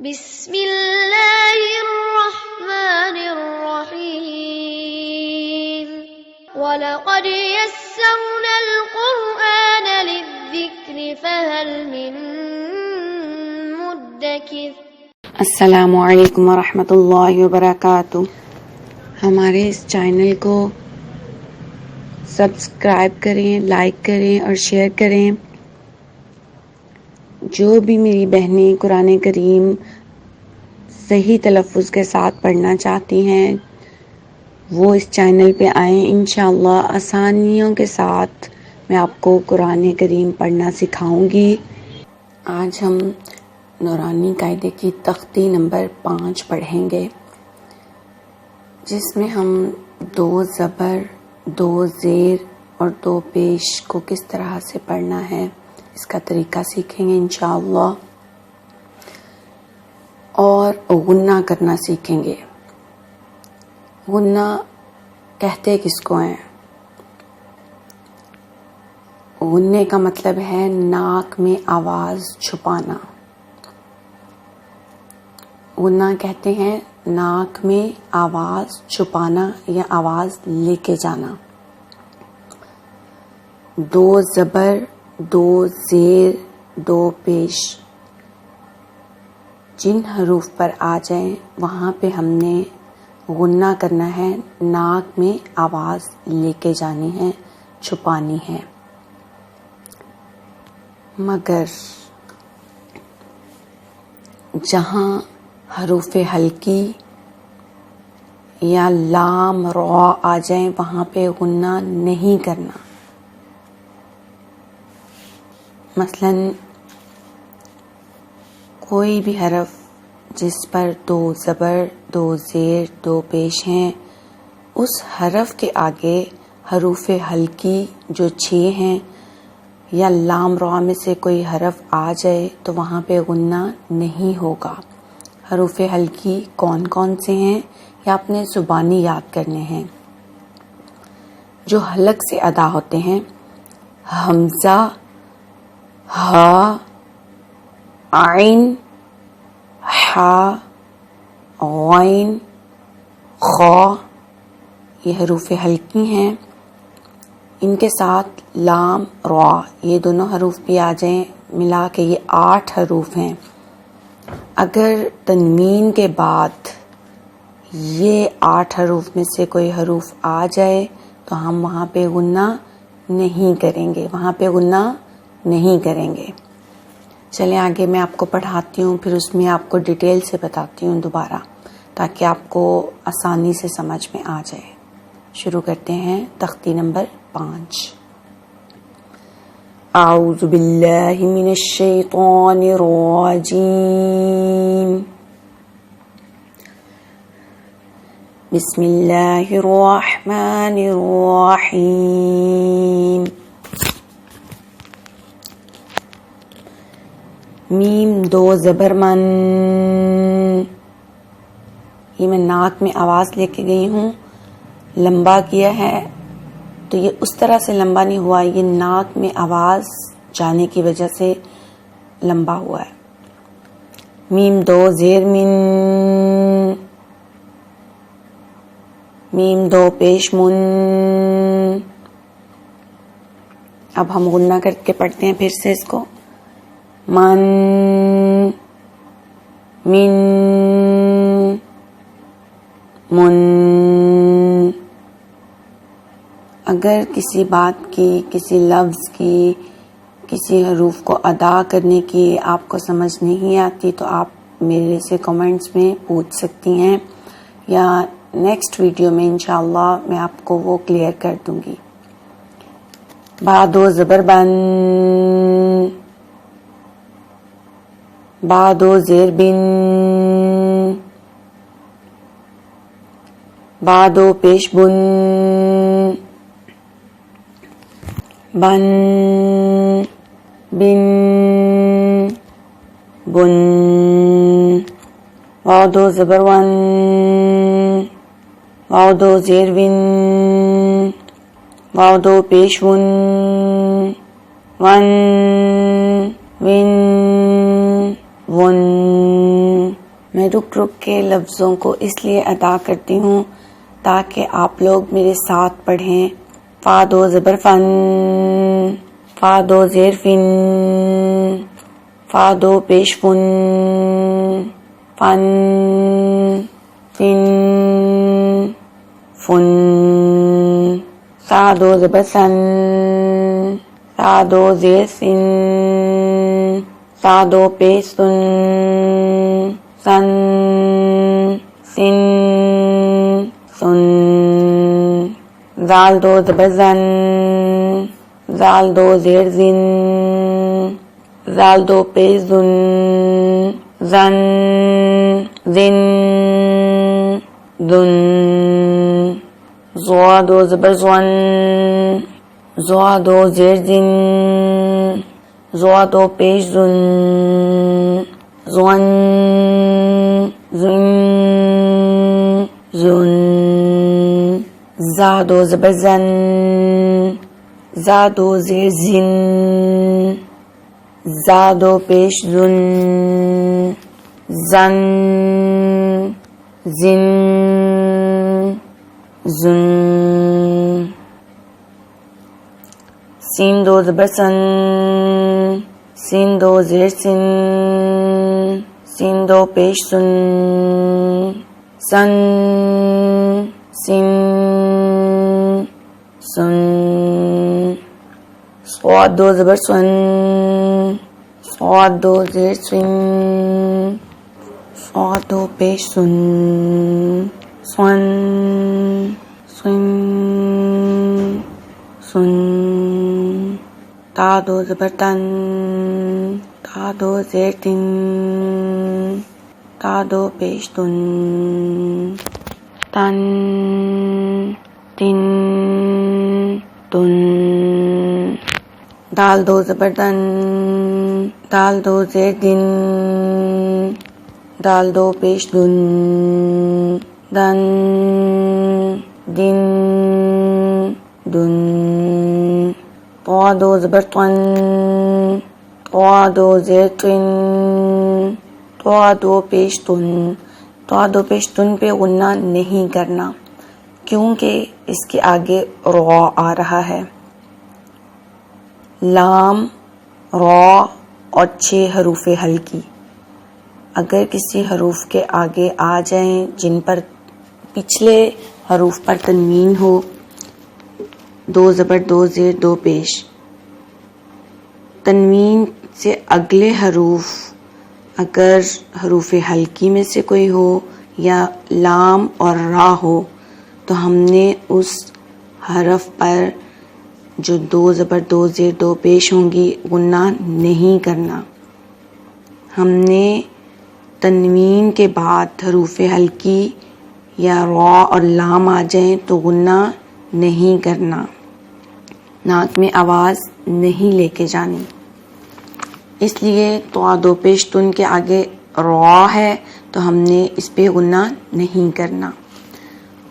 بسم اللہ الرحمن الرحیم وَلَقَدْ يَسَّرْنَا الْقُرْآنَ لِلذِّكْرِ فَهَلْ مِن مُدَّكِرٍ۔ السلام علیکم ورحمۃ اللہ وبرکاتہ۔ ہمارے اس چینل کو سبسکرائب کریں، لائک کریں اور شیئر کریں۔ جو بھی میری بہنیں قرآن کریم صحیح تلفظ کے ساتھ پڑھنا چاہتی ہیں وہ اس چینل پہ آئیں، انشاءاللہ آسانیوں کے ساتھ میں آپ کو قرآن کریم پڑھنا سکھاؤں گی۔ آج ہم نورانی قاعدے کی تختی نمبر 5 پڑھیں گے، جس میں ہم 2 زبر، 2 زیر اور 2 پیش کو کس طرح سے پڑھنا ہے اس کا طریقہ سیکھیں گے انشاءاللہ، اور غنہ کرنا سیکھیں گے۔ غنہ کہتے کس کو ہیں؟ غننے کا مطلب ہے ناک میں آواز چھپانا۔ غنہ کہتے ہیں ناک میں آواز چھپانا یا آواز لے کے جانا۔ 2 زبر، 2 زیر، 2 پیش جن حروف پر آ جائیں وہاں پہ ہم نے غنہ کرنا ہے، ناک میں آواز لے کے جانی ہے، چھپانی ہے۔ مگر جہاں حروف ہلکی یا لام را آ جائیں وہاں پہ غنہ نہیں کرنا۔ مثلاً کوئی بھی حرف جس پر 2 زبر، 2 زیر، 2 پیش ہیں، اس حرف کے آگے حروف ہلکی جو 6 ہیں یا لام را میں سے کوئی حرف آ جائے تو وہاں پہ غنہ نہیں ہوگا۔ حروف ہلکی کون کون سے ہیں یہ آپ نے زبانی یاد کرنے ہیں۔ جو حلق سے ادا ہوتے ہیں، حمزہ، ہا، عین، حا، غین، خا، یہ حروف ہلکی ہیں۔ ان کے ساتھ لام، را، یہ دونوں حروف بھی آ جائیں، ملا کے یہ 8 حروف ہیں۔ اگر تنوین کے بعد یہ 8 حروف میں سے کوئی حروف آ جائے تو ہم وہاں پہ غنہ نہیں کریں گے، چلیں آگے میں آپ کو پڑھاتی ہوں، پھر اس میں آپ کو ڈیٹیل سے بتاتی ہوں دوبارہ تاکہ آپ کو آسانی سے سمجھ میں آ جائے۔ شروع کرتے ہیں تختی نمبر 5۔ اعوذ باللہ من الشیطان الرجیم، بسم اللہ الرحمن الرحیم۔ میم 2 زبر من، یہ میں ناک میں آواز لے کے گئی ہوں، لمبا کیا ہے تو یہ اس طرح سے لمبا نہیں ہوا، یہ ناک میں آواز جانے کی وجہ سے لمبا ہوا ہے۔ میم 2 زیر من، میم 2 پیش من۔ اب ہم غنہ کر کے پڑھتے ہیں پھر سے اس کو، من، من، من۔ اگر کسی بات کی، کسی لفظ کی، کسی حروف کو ادا کرنے کی آپ کو سمجھ نہیں آتی تو آپ میرے سے کمنٹس میں پوچھ سکتی ہیں، یا نیکسٹ ویڈیو میں انشاءاللہ میں آپ کو وہ کلیئر کر دوں گی۔ با 2 زبر بن، با 2 زیر بن، با 2 پیش بن، بن، بن، بن۔ واو 2 زبر ون، واو 2 زیر ون، واو 2 پیش ون، ون، ون، ون۔ میں رک رک کے لفظوں کو اس لیے ادا کرتی ہوں تاکہ آپ لوگ میرے ساتھ پڑھیں. فا دو زبر فن، فا دو زیر فن، فا دو پیش فن، فن، فن، فن. سا دو زبر سن، سا دو زیر سن، سا دو پیش سن، سن، سن، سن. زال دو زبر زن، زال دو زیر زن، زال دو پیش زن، زن، زن، زن. زوا دو زبر زون، زوا دو زیر زن، زوا دو پیش زن، زون، زن، زن. زا دو زبر زن، زا دو زیر زن، زا دو پیش زن، زن، زن، زن. سین دو زبر سن، سین دو زیر سن، سین دو پیش سن، سن، سن، سن. صاد دو زبر سن، صاد دو زیر سن، صاد دو پیش سن، سن، سن، سن. تا دو زبر تن، تا دو زیر تن، تا دو پیش تن، تن، تن، تن. دال دو زبر دن، دال دو زیر دن، دال دو پیش دن، دن، دن، دن. طوا دو زبر طن، طوا دو زیر طن، طوا دو پیش تن. طوا دو پیش تن پہ غنہ نہیں کرنا کیونکہ اس کے آگے را آ رہا ہے. لام، را اور 6 حروف ہلکی اگر کسی حروف کے آگے آ جائیں جن پر پچھلے حروف پر تنوین ہو، 2 زبر 2 زیر 2 پیش، تنوین سے اگلے حروف اگر حروف ہلکی میں سے کوئی ہو یا لام اور را ہو تو ہم نے اس حرف پر جو 2 زبر 2 زیر 2 پیش ہوں گی غنہ نہیں کرنا. ہم نے تنوین کے بعد حروف ہلکی یا را اور لام آ جائیں تو غنہ نہیں کرنا، ناک میں آواز نہیں لے کے جانی. اس لیے طوا دو پیش تن کے آگے را ہے تو ہم نے اس پہ غنہ نہیں کرنا.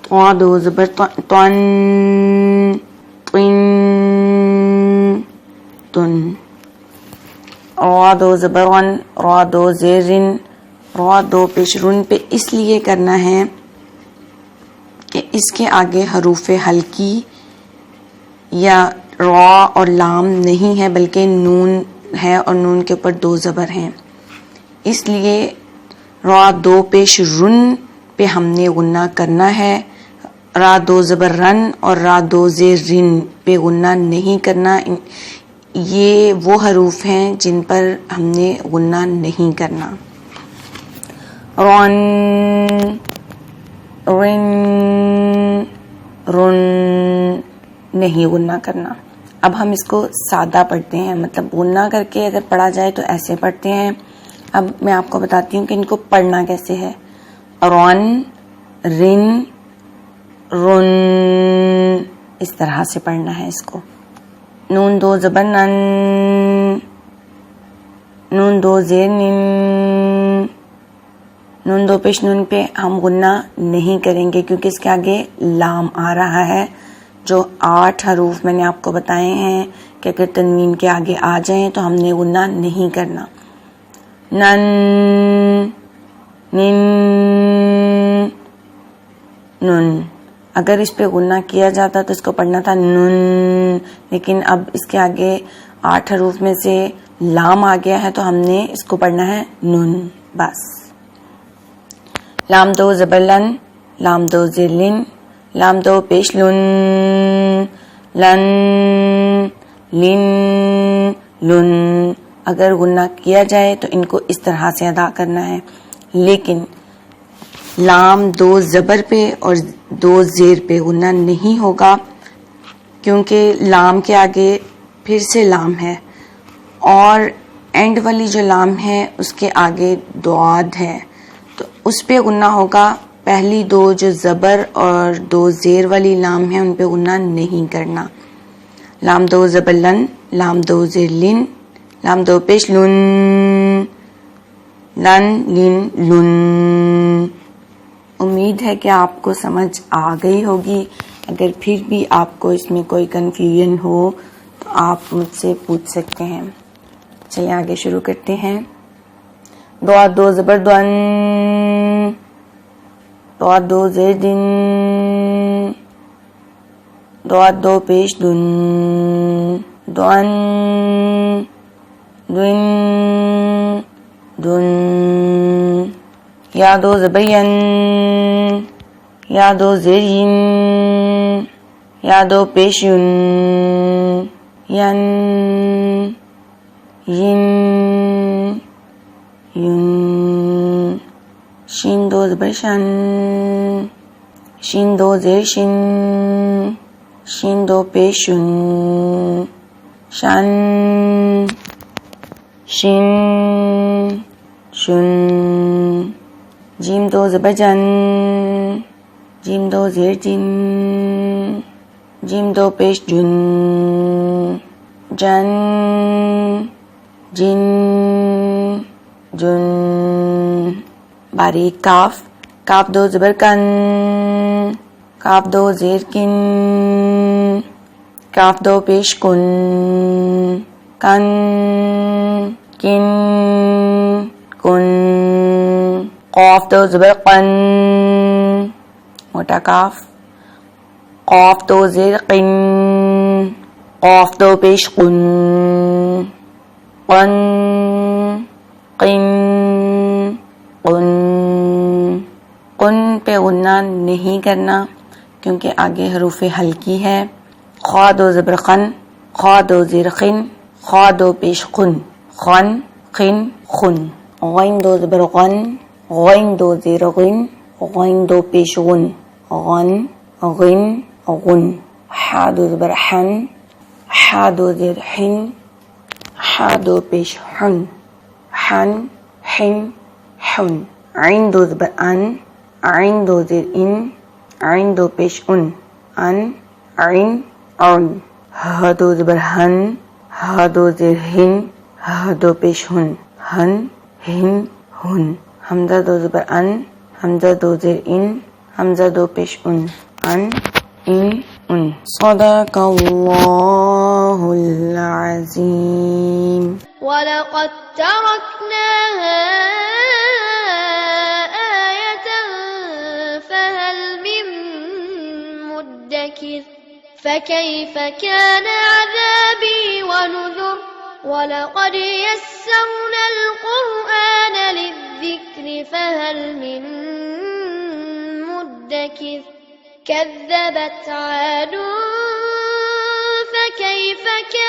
طوا دو زبر طن، طن، تن. را دو زبر رن، را دو زیر رن، را دو پیش رن پہ اس لیے کرنا ہے کہ اس کے آگے حروف ہلکی یا را اور لام نہیں ہے بلکہ نون ہے اور نون کے اوپر 2 زبر ہیں. اس لیے را 2 پیش رن پہ ہم نے غنہ کرنا ہے. را 2 زبر رن اور را 2 زیر رن پہ غنہ نہیں کرنا. یہ وہ حروف ہیں جن پر ہم نے غنہ نہیں کرنا. رن، رن، رن نہیں غنہ کرنا. اب ہم اس کو سادہ پڑھتے ہیں، مطلب غنہ کر کے اگر پڑھا جائے تو ایسے پڑھتے ہیں. اب میں آپ کو بتاتی ہوں کہ ان کو پڑھنا کیسے ہے. رن، رن، رن اس طرح سے پڑھنا ہے اس کو. نون 2 زبر نن، نون 2 زیر نن، نون 2 پیش نون پہ ہم غنہ نہیں کریں گے کیونکہ اس کے آگے لام آ رہا ہے. جو 8 حروف میں نے آپ کو بتائے ہیں کہ اگر تنوین کے آگے آ جائیں تو ہم نے غنہ نہیں کرنا. نن، نن نن. اگر اس پہ غنہ کیا جاتا تو اس کو پڑھنا تھا نن، لیکن اب اس کے آگے 8 حروف میں سے لام آ گیا ہے تو ہم نے اس کو پڑھنا ہے نن بس. لام دو زبر لن، لام دو زیر لن، لام دو پیش لن، لن لن لن. اگر غنہ کیا جائے تو ان کو اس طرح سے ادا کرنا ہے، لیکن لام 2 زبر پہ اور 2 زیر پہ غنہ نہیں ہوگا، کیونکہ لام کے آگے پھر سے لام ہے اور اینڈ والی جو لام ہے اس کے آگے دعاد ہے تو اس پہ غنہ ہوگا. پہلی 2 جو زبر اور 2 زیر والی لام ہیں ان پہ غنہ نہیں کرنا. لام 2 زبر لن، لام 2 زیر لن، لام 2 پیش لن، لن لن لن. امید ہے کہ آپ کو سمجھ آ گئی ہوگی. اگر پھر بھی آپ کو اس میں کوئی کنفیوژن ہو تو آپ مجھ سے پوچھ سکتے ہیں. چلیے آگے شروع کرتے ہیں. دعا 2 زبر دعن، دعا 2 زیر دن، دعا 2 پیش دن، دعن دن دن. یا 2 زبر ین، یا 2 زیر ین، یا 2 پیش ین، ین ین ین. شین 2 زبر شن، شین 2 زیر شن، شین 2 پیش شن، شن شن شن. جیم 2 زبر جن، جیم 2 زیر جن، جیم 2 پیش جن، جن جن جن. باریک کاف، کاف 2 زبر کن، کاف 2 زیر کن، کاف 2 پیش کن، کن کن کن. قاف 2 زبر قن، موٹا کاف، قاف 2 زیر قن، قاف 2 پیش قن، قن قن قن. قن پہ غنہ نہیں کرنا کیونکہ آگے حروف ہلکی ہے. خا 2 زبر خن، خا 2 زیر خن، خا 2 پیش خن، خن خن خن. غین 2 زبر غن، غین 2 زیر غن، غین 2 پیش غن، غن غن غن. حا 2 زبر حن، حا 2 زیر حن، حا 2 پیش حن، حن حن حن. عین 2 زبر ان، عین 2 زیر ان، عین 2 پیش ان، ان عین عن. ہ 2 زبر ہن، ہ 2 زیر ہن، ہ 2 پیش ہن، ہن ہن ہن. حمزہ 2 زبر ان، حمزہ 2 زیر ان، حمزہ 2 پیش ان، ان ان ان. صدق اللہ العظیم. وَلَقَدْ تَرَكْنَاهَا آيَةً فَهَلْ مِن مُدَّكِرٍ فَكَيْفَ كَانَ عَذَابِي وَنُذُرِ. وَلَقَدْ يَسَّرْنَا الْقُرْآنَ لِلذِّكْرِ فَهَلْ مِن مُدَّكِرٍ كَذَّبَتْ عَادٌ فَكَيْفَ كَانَ